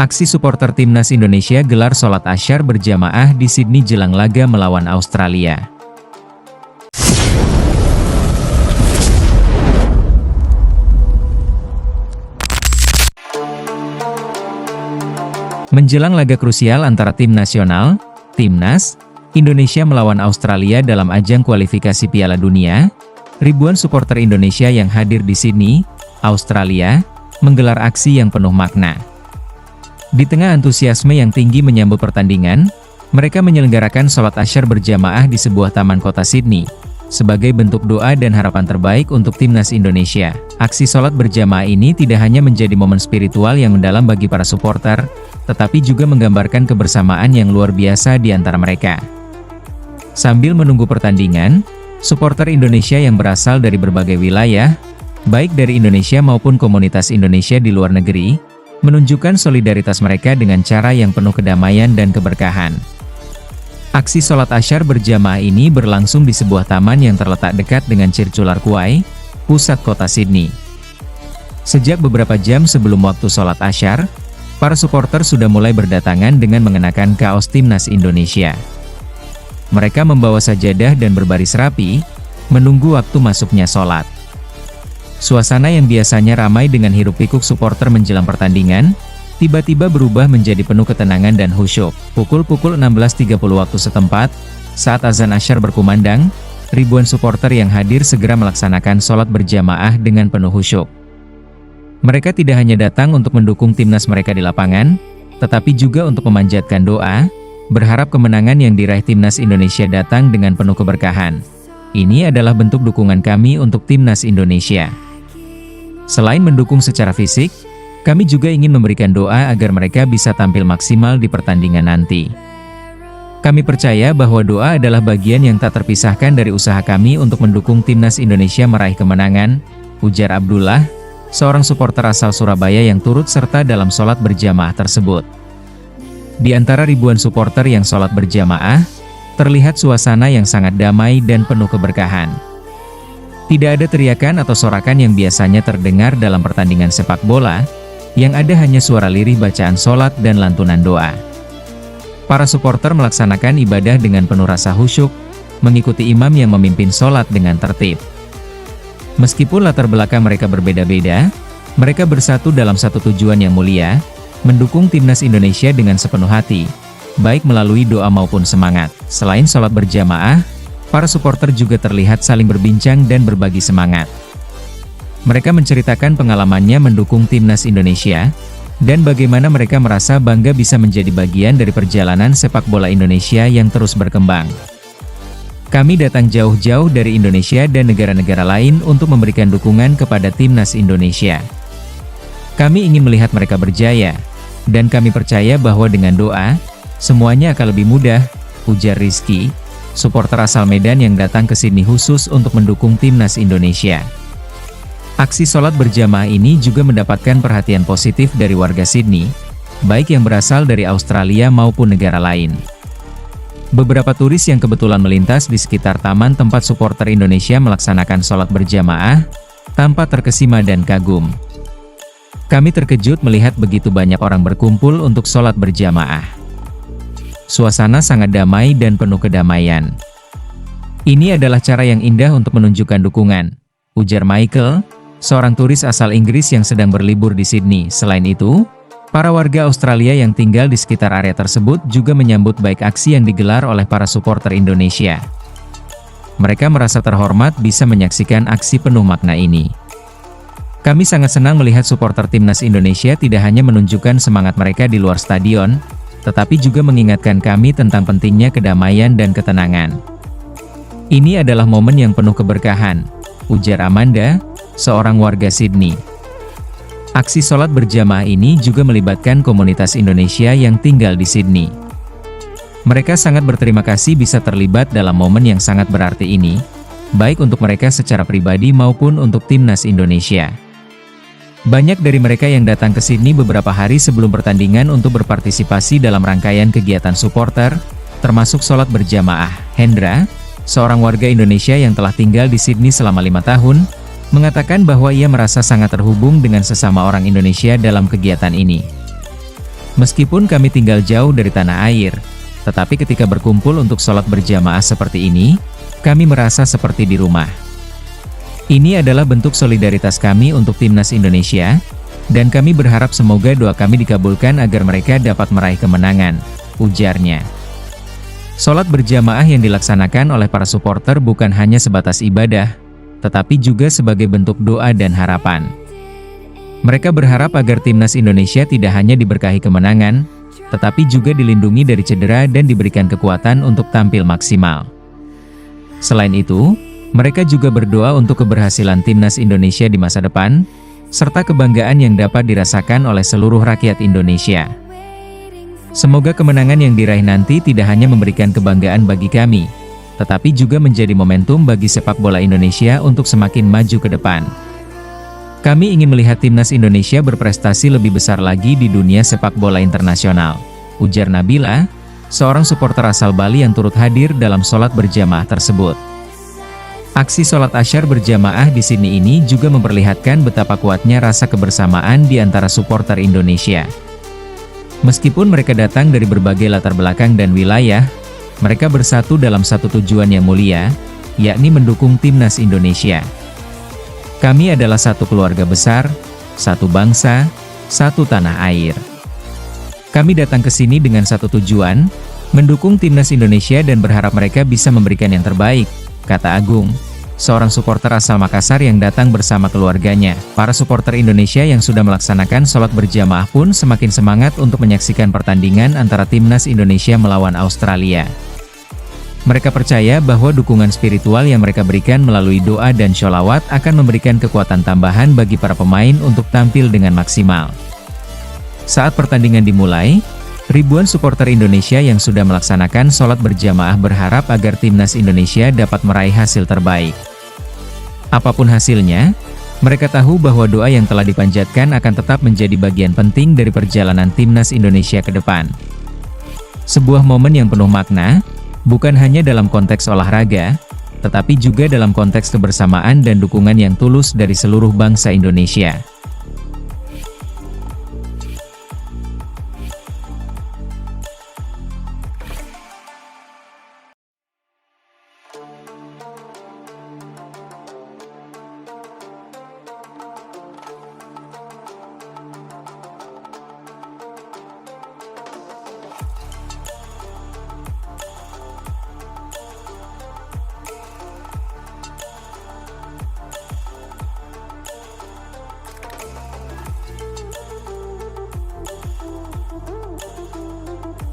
Aksi supporter timnas Indonesia gelar sholat Asyar berjamaah di Sydney jelang laga melawan Australia. Menjelang laga krusial antara tim nasional, Timnas, Indonesia melawan Australia dalam ajang kualifikasi Piala Dunia, ribuan supporter Indonesia yang hadir di Sydney, Australia, menggelar aksi yang penuh makna. Di tengah antusiasme yang tinggi menyambut pertandingan, mereka menyelenggarakan sholat Asyar berjamaah di sebuah taman kota Sydney, sebagai bentuk doa dan harapan terbaik untuk timnas Indonesia. Aksi sholat berjamaah ini tidak hanya menjadi momen spiritual yang mendalam bagi para supporter, tetapi juga menggambarkan kebersamaan yang luar biasa di antara mereka. Sambil menunggu pertandingan, supporter Indonesia yang berasal dari berbagai wilayah, baik dari Indonesia maupun komunitas Indonesia di luar negeri, menunjukkan solidaritas mereka dengan cara yang penuh kedamaian dan keberkahan. Aksi sholat Asyar berjamaah ini berlangsung di sebuah taman yang terletak dekat dengan Circular Quay, pusat kota Sydney. Sejak beberapa jam sebelum waktu sholat Asyar, para supporter sudah mulai berdatangan dengan mengenakan kaos timnas Indonesia. Mereka membawa sajadah dan berbaris rapi, menunggu waktu masuknya sholat. Suasana yang biasanya ramai dengan hiruk-pikuk supporter menjelang pertandingan, tiba-tiba berubah menjadi penuh ketenangan dan khusyuk. Pukul 16.30 waktu setempat, saat azan Asyar berkumandang, ribuan supporter yang hadir segera melaksanakan sholat berjamaah dengan penuh khusyuk. Mereka tidak hanya datang untuk mendukung timnas mereka di lapangan, tetapi juga untuk memanjatkan doa, berharap kemenangan yang diraih timnas Indonesia datang dengan penuh keberkahan. Ini adalah bentuk dukungan kami untuk timnas Indonesia. Selain mendukung secara fisik, kami juga ingin memberikan doa agar mereka bisa tampil maksimal di pertandingan nanti. Kami percaya bahwa doa adalah bagian yang tak terpisahkan dari usaha kami untuk mendukung timnas Indonesia meraih kemenangan, ujar Abdullah, seorang supporter asal Surabaya yang turut serta dalam sholat berjamaah tersebut. Di antara ribuan supporter yang sholat berjamaah, terlihat suasana yang sangat damai dan penuh keberkahan. Tidak ada teriakan atau sorakan yang biasanya terdengar dalam pertandingan sepak bola, yang ada hanya suara lirih bacaan sholat dan lantunan doa. Para supporter melaksanakan ibadah dengan penuh rasa khusyuk, mengikuti imam yang memimpin sholat dengan tertib. Meskipun latar belakang mereka berbeda-beda, mereka bersatu dalam satu tujuan yang mulia, mendukung timnas Indonesia dengan sepenuh hati, baik melalui doa maupun semangat. Selain sholat berjamaah, para supporter juga terlihat saling berbincang dan berbagi semangat. Mereka menceritakan pengalamannya mendukung timnas Indonesia, dan bagaimana mereka merasa bangga bisa menjadi bagian dari perjalanan sepak bola Indonesia yang terus berkembang. Kami datang jauh-jauh dari Indonesia dan negara-negara lain untuk memberikan dukungan kepada timnas Indonesia. Kami ingin melihat mereka berjaya, dan kami percaya bahwa dengan doa, semuanya akan lebih mudah, ujar Rizky, supporter asal Medan yang datang ke Sydney khusus untuk mendukung timnas Indonesia. Aksi sholat berjamaah ini juga mendapatkan perhatian positif dari warga Sydney, baik yang berasal dari Australia maupun negara lain. Beberapa turis yang kebetulan melintas di sekitar taman tempat supporter Indonesia melaksanakan sholat berjamaah, tampak terkesima dan kagum. Kami terkejut melihat begitu banyak orang berkumpul untuk sholat berjamaah. Suasana sangat damai dan penuh kedamaian. Ini adalah cara yang indah untuk menunjukkan dukungan, ujar Michael, seorang turis asal Inggris yang sedang berlibur di Sydney. Selain itu, para warga Australia yang tinggal di sekitar area tersebut juga menyambut baik aksi yang digelar oleh para supporter Indonesia. Mereka merasa terhormat bisa menyaksikan aksi penuh makna ini. Kami sangat senang melihat supporter timnas Indonesia tidak hanya menunjukkan semangat mereka di luar stadion, tetapi juga mengingatkan kami tentang pentingnya kedamaian dan ketenangan. Ini adalah momen yang penuh keberkahan, ujar Amanda, seorang warga Sydney. Aksi sholat berjamaah ini juga melibatkan komunitas Indonesia yang tinggal di Sydney. Mereka sangat berterima kasih bisa terlibat dalam momen yang sangat berarti ini, baik untuk mereka secara pribadi maupun untuk timnas Indonesia. Banyak dari mereka yang datang ke Sydney beberapa hari sebelum pertandingan untuk berpartisipasi dalam rangkaian kegiatan supporter, termasuk sholat berjamaah. Hendra, seorang warga Indonesia yang telah tinggal di Sydney selama 5 tahun, mengatakan bahwa ia merasa sangat terhubung dengan sesama orang Indonesia dalam kegiatan ini. Meskipun kami tinggal jauh dari tanah air, tetapi ketika berkumpul untuk sholat berjamaah seperti ini, kami merasa seperti di rumah. Ini adalah bentuk solidaritas kami untuk timnas Indonesia, dan kami berharap semoga doa kami dikabulkan agar mereka dapat meraih kemenangan, ujarnya. Sholat berjamaah yang dilaksanakan oleh para supporter bukan hanya sebatas ibadah, tetapi juga sebagai bentuk doa dan harapan. Mereka berharap agar timnas Indonesia tidak hanya diberkahi kemenangan, tetapi juga dilindungi dari cedera dan diberikan kekuatan untuk tampil maksimal. Selain itu, mereka juga berdoa untuk keberhasilan timnas Indonesia di masa depan, serta kebanggaan yang dapat dirasakan oleh seluruh rakyat Indonesia. Semoga kemenangan yang diraih nanti tidak hanya memberikan kebanggaan bagi kami, tetapi juga menjadi momentum bagi sepak bola Indonesia untuk semakin maju ke depan. Kami ingin melihat timnas Indonesia berprestasi lebih besar lagi di dunia sepak bola internasional, ujar Nabila, seorang supporter asal Bali yang turut hadir dalam sholat berjamaah tersebut. Aksi sholat Asyar berjamaah di Sydney ini juga memperlihatkan betapa kuatnya rasa kebersamaan di antara supporter Indonesia. Meskipun mereka datang dari berbagai latar belakang dan wilayah, mereka bersatu dalam satu tujuan yang mulia, yakni mendukung timnas Indonesia. Kami adalah satu keluarga besar, satu bangsa, satu tanah air. Kami datang ke sini dengan satu tujuan, mendukung timnas Indonesia dan berharap mereka bisa memberikan yang terbaik, kata Agung, seorang supporter asal Makassar yang datang bersama keluarganya. Para supporter Indonesia yang sudah melaksanakan sholat berjamaah pun semakin semangat untuk menyaksikan pertandingan antara timnas Indonesia melawan Australia. Mereka percaya bahwa dukungan spiritual yang mereka berikan melalui doa dan sholawat akan memberikan kekuatan tambahan bagi para pemain untuk tampil dengan maksimal. Saat pertandingan dimulai, ribuan supporter Indonesia yang sudah melaksanakan sholat berjamaah berharap agar timnas Indonesia dapat meraih hasil terbaik. Apapun hasilnya, mereka tahu bahwa doa yang telah dipanjatkan akan tetap menjadi bagian penting dari perjalanan timnas Indonesia ke depan. Sebuah momen yang penuh makna, bukan hanya dalam konteks olahraga, tetapi juga dalam konteks kebersamaan dan dukungan yang tulus dari seluruh bangsa Indonesia.